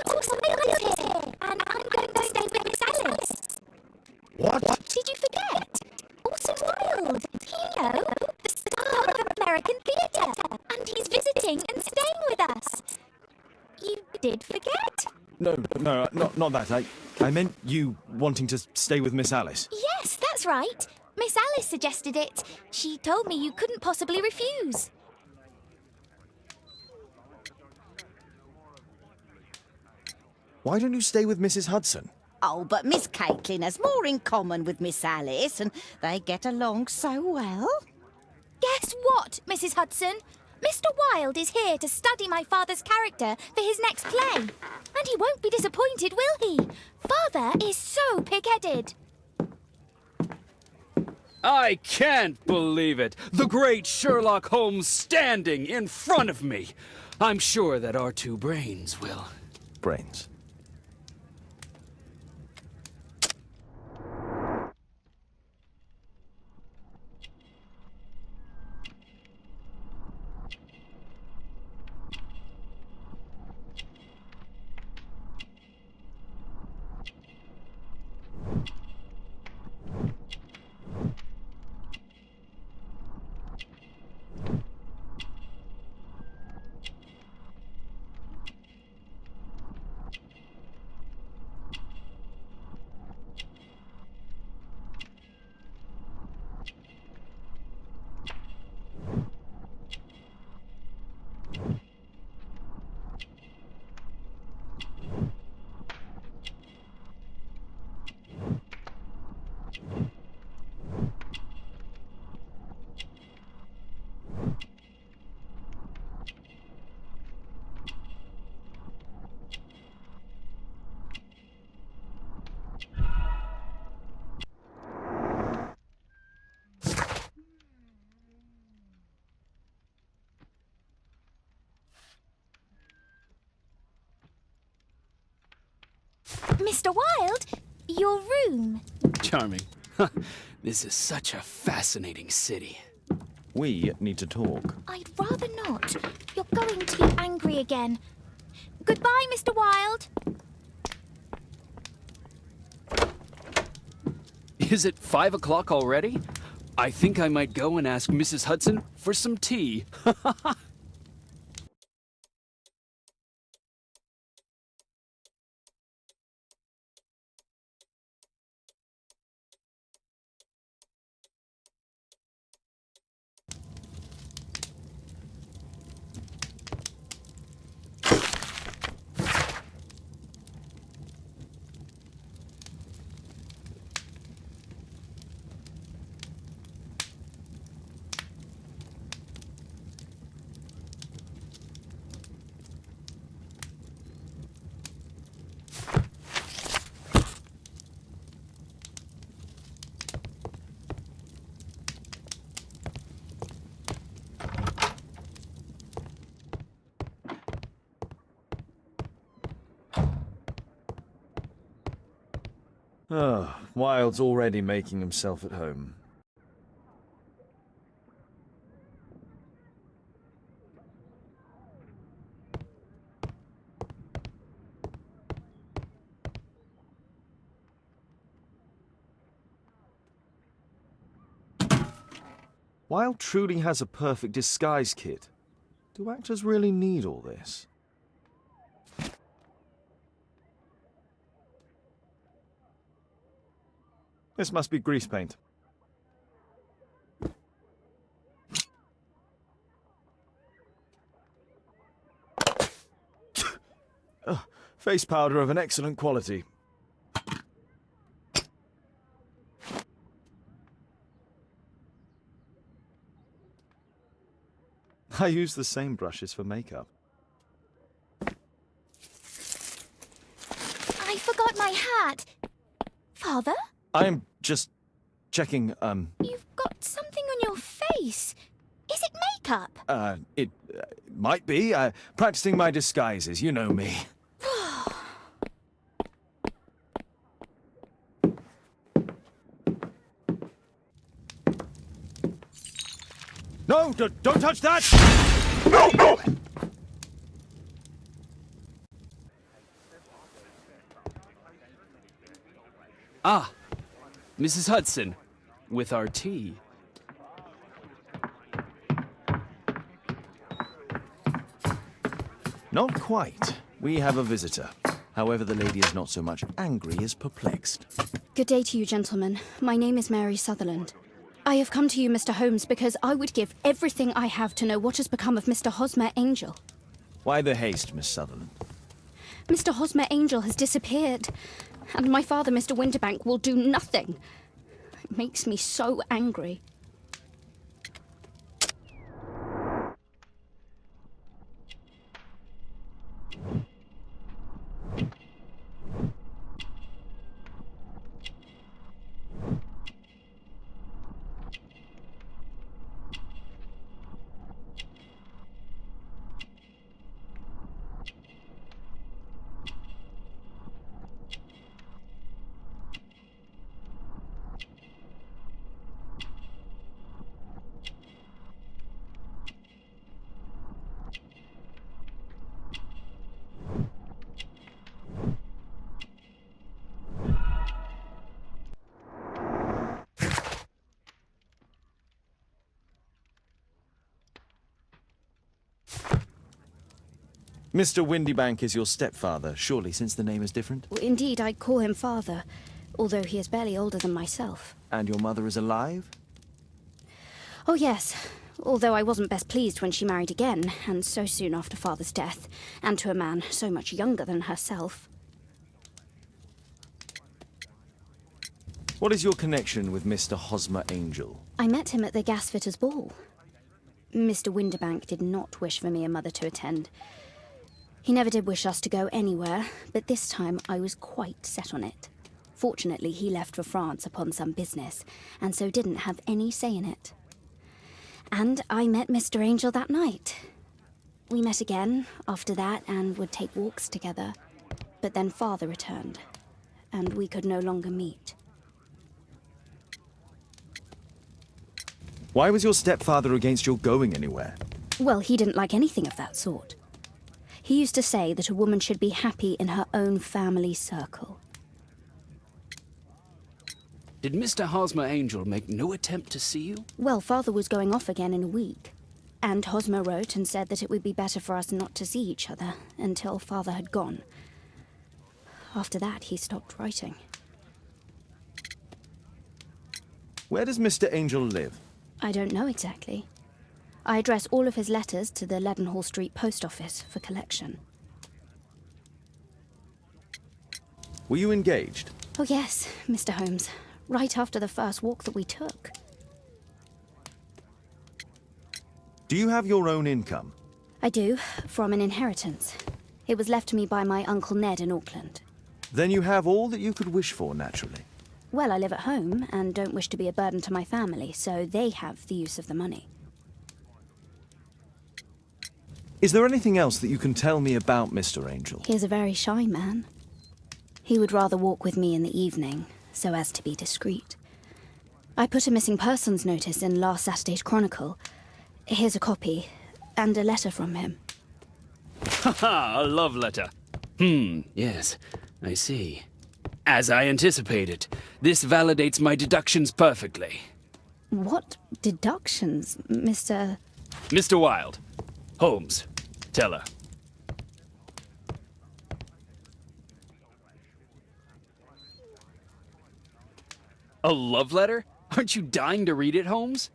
Also, Miles here, and I'm going to stay with Miss Alice. What? Did you forget? Orson Wilde, you know, the star of American theatre, and he's visiting and staying with us. You did forget? No, not that. I meant you wanting to stay with Miss Alice. Yes, that's right. Miss Alice suggested it. She told me you couldn't possibly refuse. Why don't you stay with Mrs. Hudson? Oh, but Miss Кейтлін has more in common with Miss Alice, and they get along so well. Guess what, Mrs. Hudson? Mr. Wilde is here to study my father's character for his next play. And he won't be disappointed, will he? Father is so pig-headed. I can't believe it! The great Sherlock Holmes standing in front of me! I'm sure that our two brains will... Brains. Mr. Wilde, your room. Charming. This is such a fascinating city. We need to talk. I'd rather not. You're going to be angry again. Goodbye, Mr. Wilde. Is it 5 o'clock already? I think I might go and ask Mrs. Hudson for some tea. Oh, Wilde's already making himself at home. Wilde truly has a perfect disguise kit. Do actors really need all this? This must be grease paint. Face powder of an excellent quality. I use the same brushes for makeup. I forgot my hat. Father? I'm just checking, You've got something on your face. Is it makeup? It might be. Practicing my disguises, you know me. No, don't touch that! No! Ah, Mrs. Hudson, with our tea. Not quite. We have a visitor. However, the lady is not so much angry as perplexed. Good day to you, gentlemen. My name is Mary Sutherland. I have come to you, Mr. Holmes, because I would give everything I have to know what has become of Mr. Hosmer Angel. Why the haste, Miss Sutherland? Mr. Hosmer Angel has disappeared, and my father, Mr. Winterbank, will do nothing. It makes me so angry. Mr. Windybank is your stepfather, surely, since the name is different? Indeed, I call him father, although he is barely older than myself. And your mother is alive? Oh, yes, although I wasn't best pleased when she married again, and so soon after father's death, and to a man so much younger than herself. What is your connection with Mr. Hosmer Angel? I met him at the gasfitter's ball. Mr. Winderbank did not wish for me and mother to attend. He never did wish us to go anywhere, but this time I was quite set on it. Fortunately, he left for France upon some business, and so didn't have any say in it. And I met Mr. Angel that night. We met again after that and would take walks together. But then father returned, and we could no longer meet. Why was your stepfather against your going anywhere? Well, he didn't like anything of that sort. He used to say that a woman should be happy in her own family circle. Did Mr. Hosmer Angel make no attempt to see you? Well, father was going off again in a week. And Hosmer wrote and said that it would be better for us not to see each other until father had gone. After that, he stopped writing. Where does Mr. Angel live? I don't know exactly. I address all of his letters to the Leadenhall Street post office for collection. Were you engaged? Oh yes, Mr. Holmes. Right after the first walk that we took. Do you have your own income? I do, from an inheritance. It was left to me by my Uncle Ned in Auckland. Then you have all that you could wish for, naturally. Well, I live at home and don't wish to be a burden to my family, so they have the use of the money. Is there anything else that you can tell me about Mr. Angel? He is a very shy man. He would rather walk with me in the evening, so as to be discreet. I put a missing persons notice in last Saturday's Chronicle. Here's a copy, and a letter from him. Haha, a love letter. Yes, I see. As I anticipated, this validates my deductions perfectly. What deductions, Mr. Mr. Wilde. Holmes. Tell her. A love letter? Aren't you dying to read it, Holmes?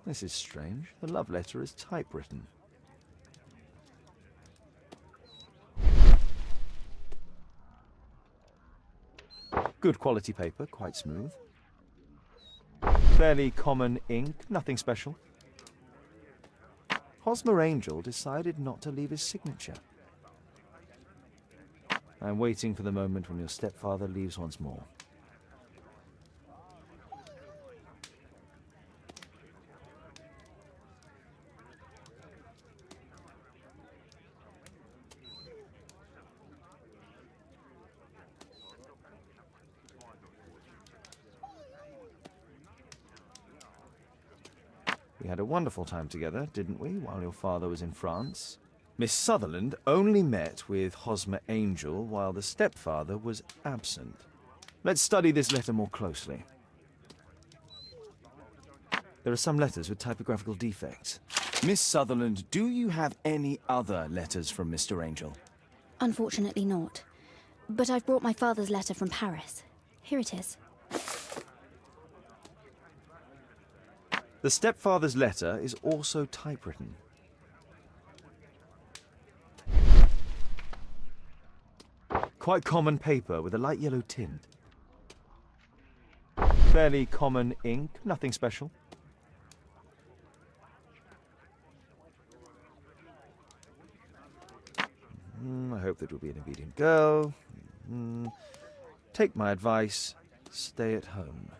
This is strange. The love letter is typewritten. Good quality paper, quite smooth. Fairly common ink, nothing special. Hosmer Angel decided not to leave his signature. I'm waiting for the moment when your stepfather leaves once more. We had a wonderful time together, didn't we, while your father was in France? Miss Sutherland only met with Hosmer Angel while the stepfather was absent. Let's study this letter more closely. There are some letters with typographical defects. Miss Sutherland, do you have any other letters from Mr. Angel? Unfortunately not. But I've brought my father's letter from Paris. Here it is. The stepfather's letter is also typewritten. Quite common paper with a light yellow tint. Fairly common ink, nothing special. I hope that will be an obedient girl. Take my advice, stay at home.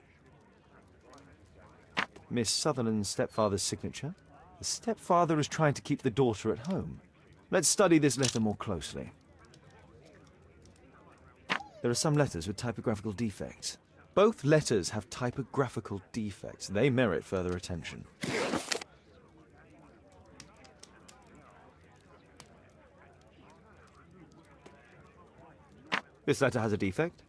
Miss Sutherland's stepfather's signature. The stepfather is trying to keep the daughter at home. Let's study this letter more closely. There are some letters with typographical defects. Both letters have typographical defects. They merit further attention. This letter has a defect.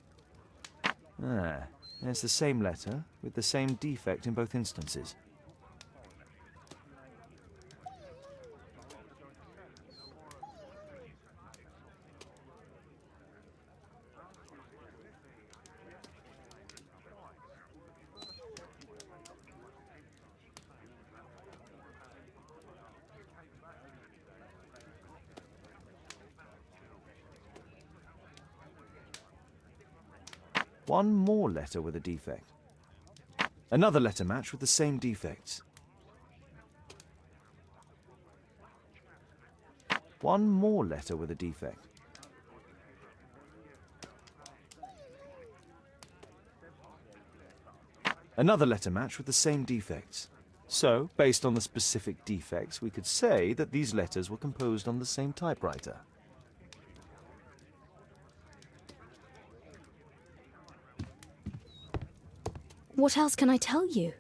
It's the same letter with the same defect in both instances. One more letter with a defect. Another letter match with the same defects. One more letter with a defect. Another letter match with the same defects. So, based on the specific defects, we could say that these letters were composed on the same typewriter. What else can I tell you?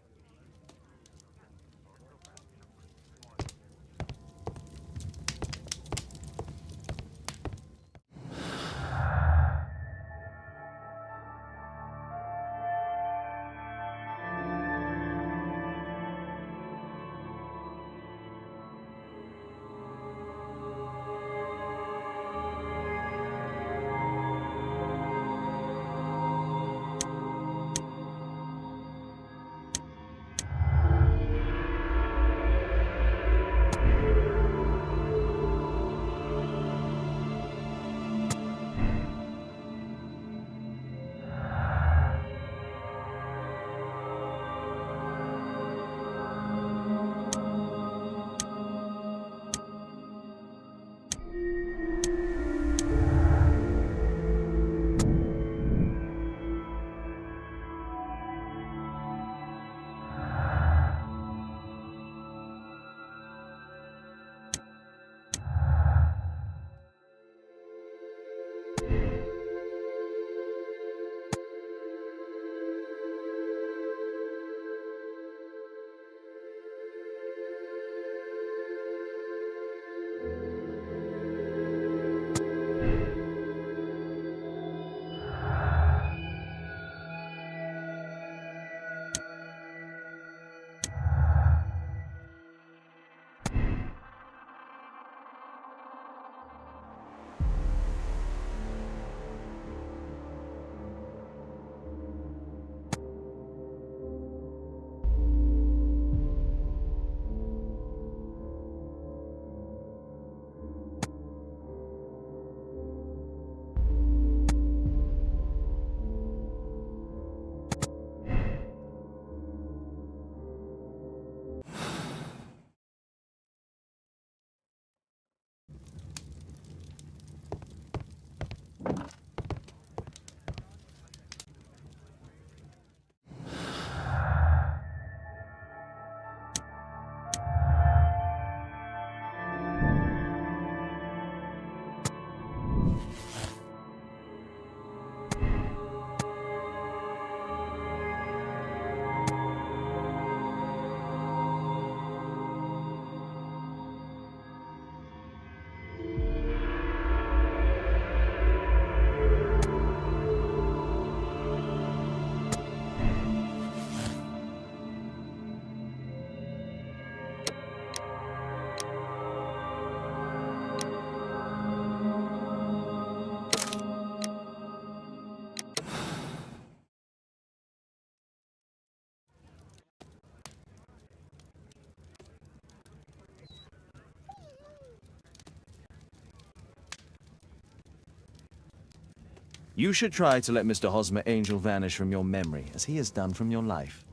You should try to let Mr. Hosmer Angel vanish from your memory, as he has done from your life.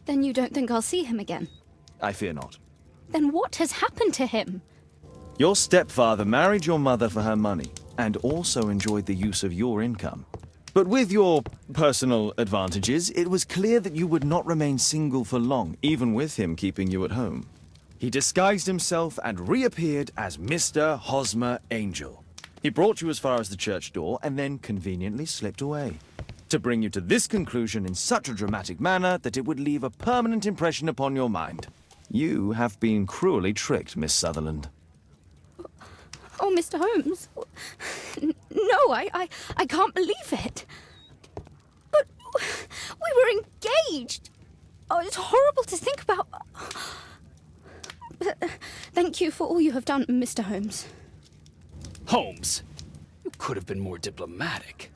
Then you don't think I'll see him again? I fear not. Then what has happened to him? Your stepfather married your mother for her money, and also enjoyed the use of your income. But with your personal advantages, it was clear that you would not remain single for long, even with him keeping you at home. He disguised himself and reappeared as Mr. Hosmer Angel. He brought you as far as the church door and then conveniently slipped away, to bring you to this conclusion in such a dramatic manner that it would leave a permanent impression upon your mind. You have been cruelly tricked, Miss Sutherland. Oh, Mr. Holmes. No, I can't believe it. But we were engaged. Oh, it's horrible to think about. But thank you for all you have done, Mr. Holmes. Holmes, you could have been more diplomatic.